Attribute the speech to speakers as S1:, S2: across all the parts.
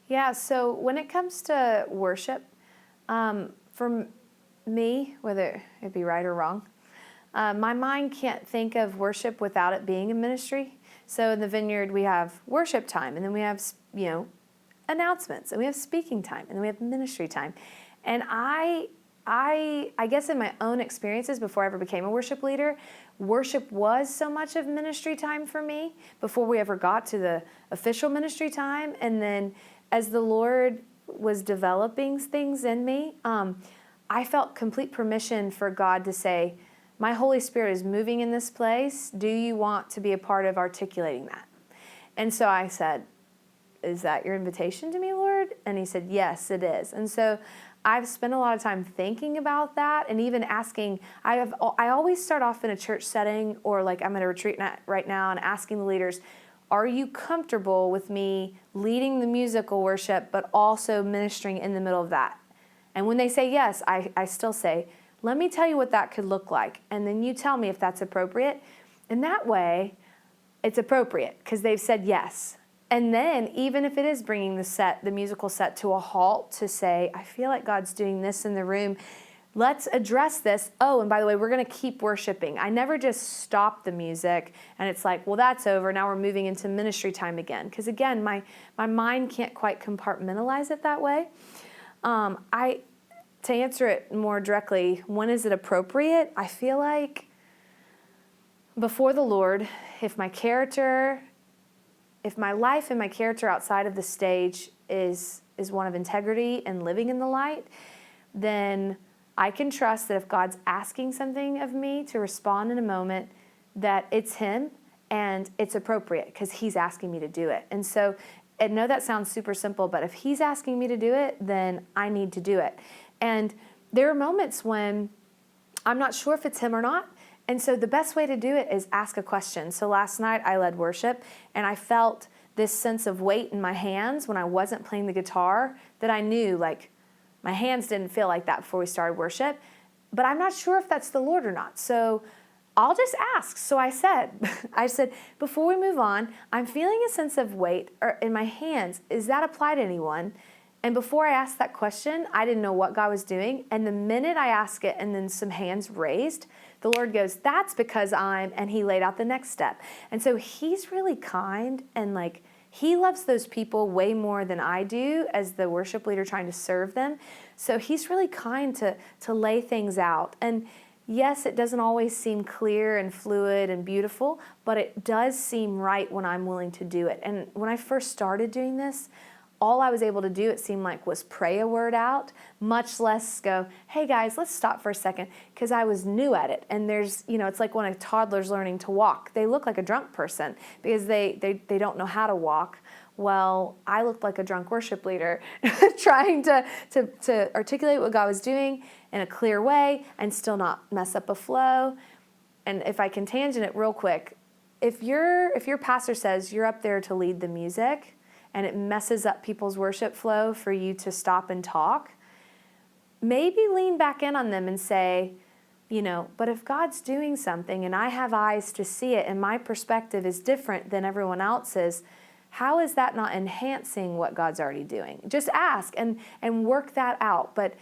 S1: Yeah, so when it comes to worship, for me, whether it be right or wrong, my mind can't think of worship without it being a ministry. So in the Vineyard, we have worship time, and then we have, announcements, and we have speaking time, and then we have ministry time. And I guess in my own experiences before I ever became a worship leader, worship was so much of ministry time for me before we ever got to the official ministry time. And then as the Lord was developing things in me, I felt complete permission for God to say, my Holy Spirit is moving in this place. Do you want to be a part of articulating that? And so I said, is that your invitation to me, Lord? And he said, yes, it is. And so I've spent a lot of time thinking about that and even asking. I always start off in a church setting or like I'm at a retreat right now and asking the leaders, are you comfortable with me leading the musical worship but also ministering in the middle of that? And when they say yes, I still say, let me tell you what that could look like. And then you tell me if that's appropriate. And that way, it's appropriate because they've said yes. And then even if it is bringing the musical set to a halt to say, I feel like God's doing this in the room, let's address this. Oh, and by the way, we're going to keep worshiping. I never just stop the music and it's like, well, that's over. Now we're moving into ministry time again. Because again, my mind can't quite compartmentalize it that way. To answer it more directly, when is it appropriate? I feel like before the Lord, if my life and my character outside of the stage is one of integrity and living in the light, then I can trust that if God's asking something of me to respond in a moment, that it's Him and it's appropriate because He's asking me to do it. And so I know that sounds super simple, but if He's asking me to do it, then I need to do it. And there are moments when I'm not sure if it's Him or not. And so the best way to do it is ask a question. So last night I led worship and I felt this sense of weight in my hands when I wasn't playing the guitar that I knew, like, my hands didn't feel like that before we started worship. But I'm not sure if that's the Lord or not. So I'll just ask. So I said, before we move on, I'm feeling a sense of weight in my hands. Does that apply to anyone? And before I asked that question, I didn't know what God was doing. And the minute I asked it and then some hands raised, the Lord goes, that's because and He laid out the next step. And so He's really kind and like, He loves those people way more than I do as the worship leader trying to serve them. So He's really kind to lay things out. And yes, it doesn't always seem clear and fluid and beautiful, but it does seem right when I'm willing to do it. And when I first started doing this, all I was able to do, it seemed like, was pray a word out, much less go, hey guys, let's stop for a second, because I was new at it. And there's, it's like when a toddler's learning to walk. They look like a drunk person because they don't know how to walk. Well, I looked like a drunk worship leader trying to articulate what God was doing in a clear way and still not mess up a flow. And if I can tangent it real quick, if your pastor says you're up there to lead the music, and it messes up people's worship flow for you to stop and talk, maybe lean back in on them and say, but if God's doing something and I have eyes to see it and my perspective is different than everyone else's, how is that not enhancing what God's already doing? Just ask and work that out. But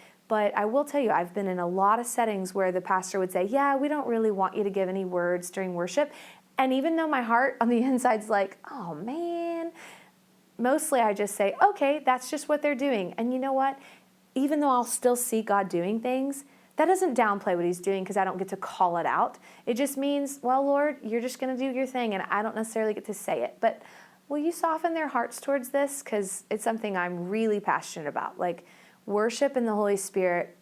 S1: I will tell you, I've been in a lot of settings where the pastor would say, yeah, we don't really want you to give any words during worship. And even though my heart on the inside's like, oh man, mostly I just say, okay, that's just what they're doing. And you know what? Even though I'll still see God doing things, that doesn't downplay what He's doing because I don't get to call it out. It just means, well, Lord, you're just going to do your thing and I don't necessarily get to say it. But will you soften their hearts towards this? Because it's something I'm really passionate about. Like, worship and the Holy Spirit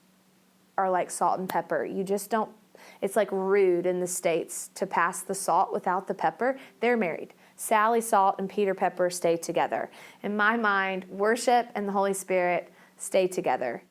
S1: are like salt and pepper. You just don't, it's like rude in the States to pass the salt without the pepper. They're married. Sally Salt and Peter Pepper stay together. In my mind, worship and the Holy Spirit stay together.